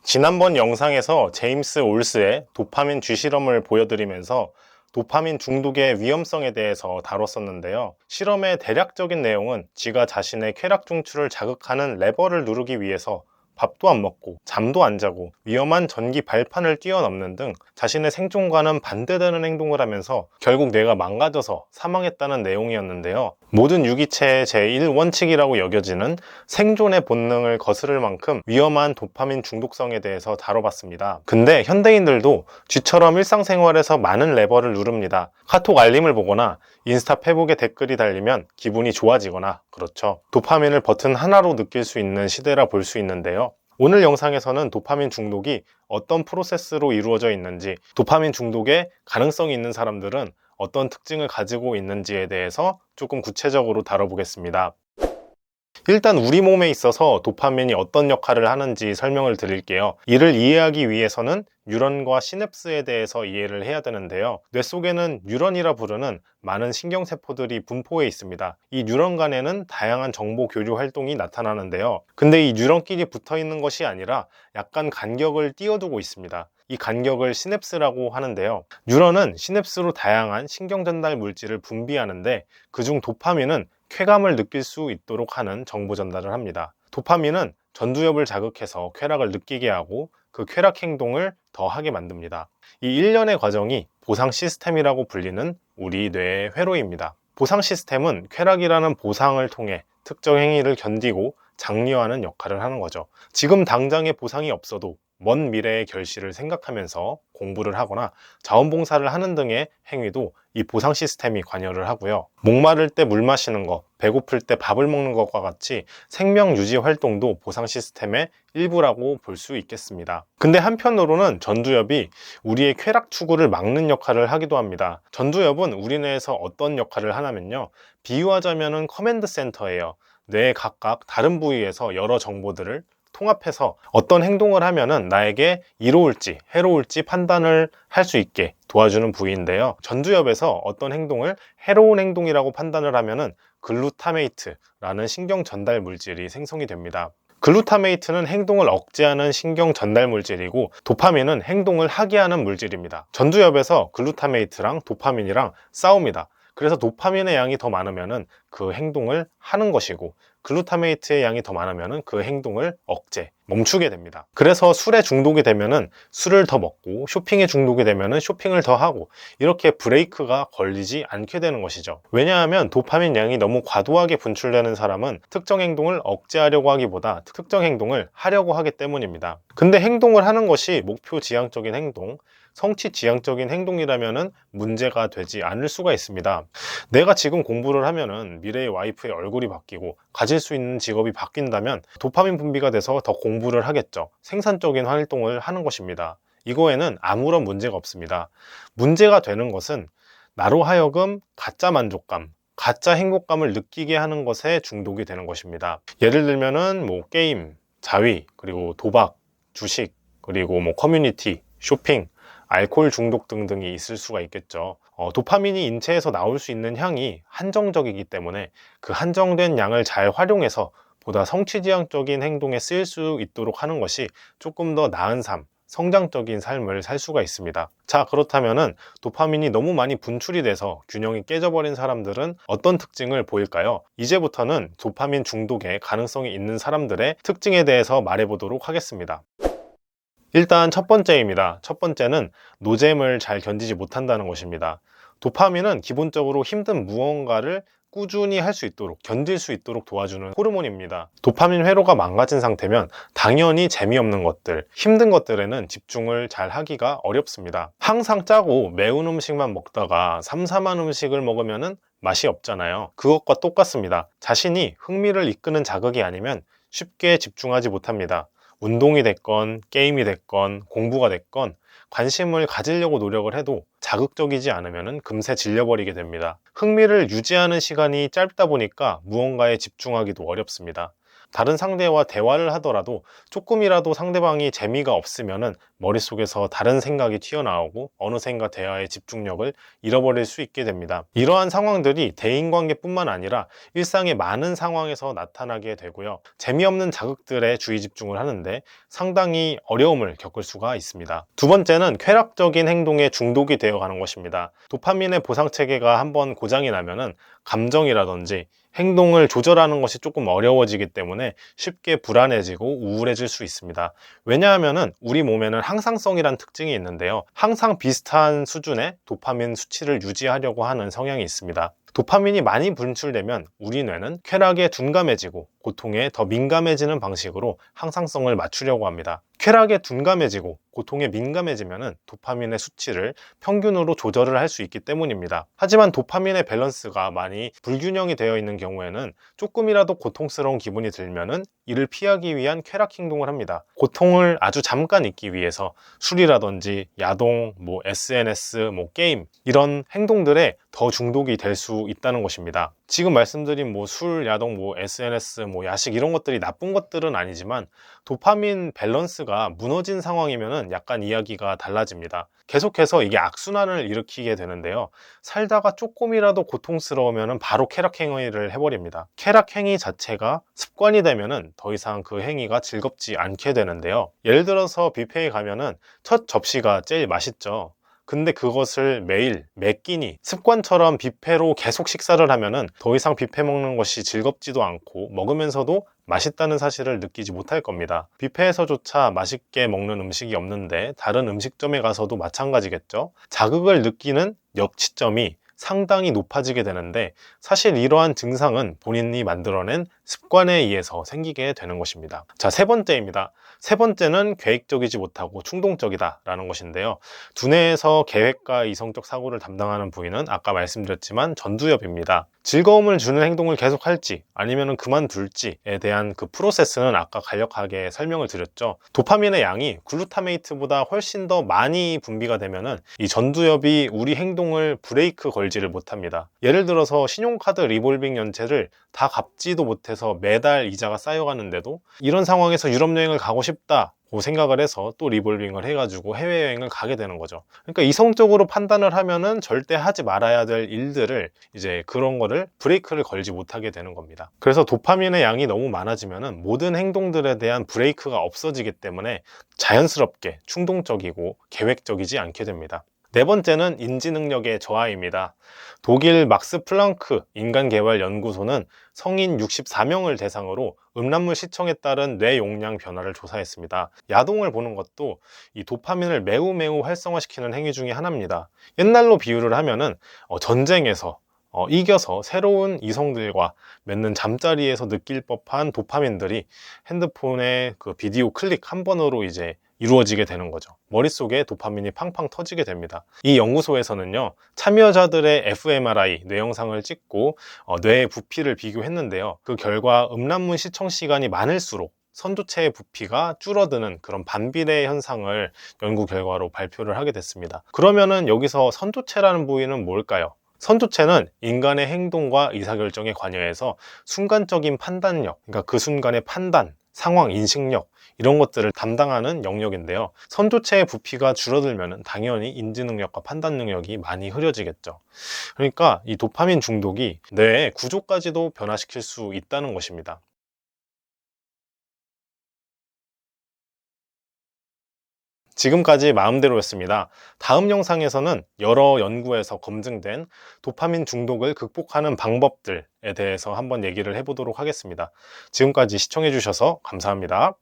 지난번 영상에서 제임스 올스의 도파민 쥐실험을 보여드리면서 도파민 중독의 위험성에 대해서 다뤘었는데요. 실험의 대략적인 내용은 쥐가 자신의 쾌락 중추를 자극하는 레버를 누르기 위해서 밥도 안 먹고 잠도 안 자고 위험한 전기 발판을 뛰어넘는 등 자신의 생존과는 반대되는 행동을 하면서 결국 뇌가 망가져서 사망했다는 내용이었는데요. 모든 유기체의 제1원칙이라고 여겨지는 생존의 본능을 거스를 만큼 위험한 도파민 중독성에 대해서 다뤄봤습니다. 근데 현대인들도 쥐처럼 일상생활에서 많은 레버를 누릅니다. 카톡 알림을 보거나 인스타 페북에 댓글이 달리면 기분이 좋아지거나 그렇죠. 도파민을 버튼 하나로 느낄 수 있는 시대라 볼 수 있는데요. 오늘 영상에서는 도파민 중독이 어떤 프로세스로 이루어져 있는지, 도파민 중독에 가능성이 있는 사람들은 어떤 특징을 가지고 있는지에 대해서 조금 구체적으로 다뤄보겠습니다. 일단 우리 몸에 있어서 도파민이 어떤 역할을 하는지 설명을 드릴게요. 이를 이해하기 위해서는 뉴런과 시냅스에 대해서 이해를 해야 되는데요. 뇌 속에는 뉴런이라 부르는 많은 신경세포들이 분포해 있습니다. 이 뉴런 간에는 다양한 정보 교류 활동이 나타나는데요. 근데 이 뉴런끼리 붙어 있는 것이 아니라 약간 간격을 띄워두고 있습니다. 이 간격을 시냅스라고 하는데요. 뉴런은 시냅스로 다양한 신경 전달 물질을 분비하는데 그중 도파민은 쾌감을 느낄 수 있도록 하는 정보 전달을 합니다. 도파민은 전두엽을 자극해서 쾌락을 느끼게 하고 그 쾌락 행동을 더 하게 만듭니다. 이 일련의 과정이 보상 시스템이라고 불리는 우리 뇌의 회로입니다. 보상 시스템은 쾌락이라는 보상을 통해 특정 행위를 견디고 장려하는 역할을 하는 거죠. 지금 당장의 보상이 없어도 먼 미래의 결실을 생각하면서 공부를 하거나 자원봉사를 하는 등의 행위도 이 보상 시스템이 관여를 하고요. 목마를 때 물 마시는 것, 배고플 때 밥을 먹는 것과 같이 생명 유지 활동도 보상 시스템의 일부라고 볼 수 있겠습니다. 근데 한편으로는 전두엽이 우리의 쾌락 추구를 막는 역할을 하기도 합니다. 전두엽은 우리 뇌에서 어떤 역할을 하냐면요. 비유하자면은 커맨드 센터예요. 뇌의 각각 다른 부위에서 여러 정보들을 통합해서 어떤 행동을 하면은 나에게 이로울지 해로울지 판단을 할 수 있게 도와주는 부위인데요. 전두엽에서 어떤 행동을 해로운 행동이라고 판단을 하면은 글루타메이트라는 신경 전달 물질이 생성이 됩니다. 글루타메이트는 행동을 억제하는 신경 전달 물질이고 도파민은 행동을 하게 하는 물질입니다. 전두엽에서 글루타메이트랑 도파민이랑 싸웁니다. 그래서 도파민의 양이 더 많으면 그 행동을 하는 것이고 글루타메이트의 양이 더 많으면 그 행동을 멈추게 됩니다. 그래서 술에 중독이 되면 술을 더 먹고 쇼핑에 중독이 되면 쇼핑을 더 하고 이렇게 브레이크가 걸리지 않게 되는 것이죠. 왜냐하면 도파민 양이 너무 과도하게 분출되는 사람은 특정 행동을 억제하려고 하기보다 특정 행동을 하려고 하기 때문입니다. 근데 행동을 하는 것이 목표 지향적인 행동, 성취 지향적인 행동이라면 문제가 되지 않을 수가 있습니다. 내가 지금 공부를 하면은 미래의 와이프의 얼굴이 바뀌고 가질 수 있는 직업이 바뀐다면 도파민 분비가 돼서 더 공부를 하겠죠. 생산적인 활동을 하는 것입니다. 이거에는 아무런 문제가 없습니다. 문제가 되는 것은 나로 하여금 가짜 만족감, 가짜 행복감을 느끼게 하는 것에 중독이 되는 것입니다. 예를 들면은 게임, 자위, 그리고 도박, 주식, 그리고 커뮤니티, 쇼핑, 알코올 중독 등등이 있을 수가 있겠죠. 도파민이 인체에서 나올 수 있는 향이 한정적이기 때문에 그 한정된 양을 잘 활용해서 보다 성취지향적인 행동에 쓰일 수 있도록 하는 것이 조금 더 나은 삶, 성장적인 삶을 살 수가 있습니다. 자, 그렇다면은 도파민이 너무 많이 분출이 돼서 균형이 깨져버린 사람들은 어떤 특징을 보일까요? 이제부터는 도파민 중독의 가능성이 있는 사람들의 특징에 대해서 말해보도록 하겠습니다. 일단 첫 번째입니다. 첫 번째는 노잼을 잘 견디지 못한다는 것입니다. 도파민은 기본적으로 힘든 무언가를 꾸준히 할 수 있도록, 견딜 수 있도록 도와주는 호르몬입니다. 도파민 회로가 망가진 상태면 당연히 재미없는 것들, 힘든 것들에는 집중을 잘 하기가 어렵습니다. 항상 짜고 매운 음식만 먹다가 삼삼한 음식을 먹으면 맛이 없잖아요. 그것과 똑같습니다. 자신이 흥미를 이끄는 자극이 아니면 쉽게 집중하지 못합니다. 운동이 됐건 게임이 됐건 공부가 됐건 관심을 가지려고 노력을 해도 자극적이지 않으면 금세 질려버리게 됩니다. 흥미를 유지하는 시간이 짧다 보니까 무언가에 집중하기도 어렵습니다. 다른 상대와 대화를 하더라도 조금이라도 상대방이 재미가 없으면은 머릿속에서 다른 생각이 튀어나오고 어느샌가 대화의 집중력을 잃어버릴 수 있게 됩니다. 이러한 상황들이 대인관계뿐만 아니라 일상의 많은 상황에서 나타나게 되고요. 재미없는 자극들에 주의 집중을 하는데 상당히 어려움을 겪을 수가 있습니다. 두 번째는 쾌락적인 행동에 중독이 되어 가는 것입니다. 도파민의 보상 체계가 한번 고장이 나면은 감정이라든지 행동을 조절하는 것이 조금 어려워지기 때문에 쉽게 불안해지고 우울해질 수 있습니다. 왜냐하면 우리 몸에는 항상성이란 특징이 있는데요. 항상 비슷한 수준의 도파민 수치를 유지하려고 하는 성향이 있습니다. 도파민이 많이 분출되면 우리 뇌는 쾌락에 둔감해지고 고통에 더 민감해지는 방식으로 항상성을 맞추려고 합니다. 쾌락에 둔감해지고 고통에 민감해지면 도파민의 수치를 평균으로 조절을 할 수 있기 때문입니다. 하지만 도파민의 밸런스가 많이 불균형이 되어 있는 경우에는 조금이라도 고통스러운 기분이 들면은 이를 피하기 위한 쾌락 행동을 합니다. 고통을 아주 잠깐 잊기 위해서 술이라든지 야동, SNS, 게임 이런 행동들에 더 중독이 될 수 있다는 것입니다. 지금 말씀드린 술, 야동, SNS, 야식 이런 것들이 나쁜 것들은 아니지만 도파민 밸런스가 무너진 상황이면 약간 이야기가 달라집니다. 계속해서 이게 악순환을 일으키게 되는데요. 살다가 조금이라도 고통스러우면 바로 쾌락 행위를 해버립니다. 쾌락 행위 자체가 습관이 되면 더 이상 그 행위가 즐겁지 않게 되는데요. 예를 들어서 뷔페에 가면은 첫 접시가 제일 맛있죠. 근데 그것을 매일 매 끼니 습관처럼 뷔페로 계속 식사를 하면은 더 이상 뷔페 먹는 것이 즐겁지도 않고 먹으면서도 맛있다는 사실을 느끼지 못할 겁니다. 뷔페에서조차 맛있게 먹는 음식이 없는데 다른 음식점에 가서도 마찬가지겠죠. 자극을 느끼는 역치점이 상당히 높아지게 되는데 사실 이러한 증상은 본인이 만들어낸 습관에 의해서 생기게 되는 것입니다. 자, 세 번째입니다. 세 번째는 계획적이지 못하고 충동적이다 라는 것인데요. 두뇌에서 계획과 이성적 사고를 담당하는 부위는 아까 말씀드렸지만 전두엽입니다. 즐거움을 주는 행동을 계속할지 아니면 그만둘지에 대한 그 프로세스는 아까 간략하게 설명을 드렸죠. 도파민의 양이 글루타메이트보다 훨씬 더 많이 분비가 되면은 이 전두엽이 우리 행동을 브레이크 걸지를 못합니다. 예를 들어서 신용카드 리볼빙 연체를 다 갚지도 못해서 매달 이자가 쌓여가는데도 이런 상황에서 유럽 여행을 가고 싶다 고 생각을 해서 또 리볼빙을 해가지고 해외여행을 가게 되는 거죠. 그러니까 이성적으로 판단을 하면은 절대 하지 말아야 될 일들을 이제 그런 거를 브레이크를 걸지 못하게 되는 겁니다. 그래서 도파민의 양이 너무 많아지면은 모든 행동들에 대한 브레이크가 없어지기 때문에 자연스럽게 충동적이고 계획적이지 않게 됩니다. 네 번째는 인지 능력의 저하입니다. 독일 막스 플랑크 인간개발연구소는 성인 64명을 대상으로 음란물 시청에 따른 뇌 용량 변화를 조사했습니다. 야동을 보는 것도 이 도파민을 매우 활성화시키는 행위 중에 하나입니다. 옛날로 비유를 하면은 전쟁에서 이겨서 새로운 이성들과 맺는 잠자리에서 느낄 법한 도파민들이 핸드폰의 그 비디오 클릭 한 번으로 이제 이루어지게 되는 거죠. 머릿속에 도파민이 팡팡 터지게 됩니다. 이 연구소에서는요, 참여자들의 fMRI 뇌영상을 찍고 뇌의 부피를 비교했는데요. 그 결과 음란물 시청 시간이 많을수록 선두체의 부피가 줄어드는 그런 반비례 현상을 연구 결과로 발표를 하게 됐습니다. 그러면은 여기서 선두체라는 부위는 뭘까요? 선두체는 인간의 행동과 의사결정에 관여해서 순간적인 판단력, 그러니까 그 순간의 판단, 상황 인식력 이런 것들을 담당하는 영역인데요. 선두체의 부피가 줄어들면 당연히 인지 능력과 판단 능력이 많이 흐려지겠죠. 그러니까 이 도파민 중독이 뇌의 구조까지도 변화시킬 수 있다는 것입니다. 지금까지 마음대로였습니다. 다음 영상에서는 여러 연구에서 검증된 도파민 중독을 극복하는 방법들에 대해서 한번 얘기를 해보도록 하겠습니다. 지금까지 시청해주셔서 감사합니다.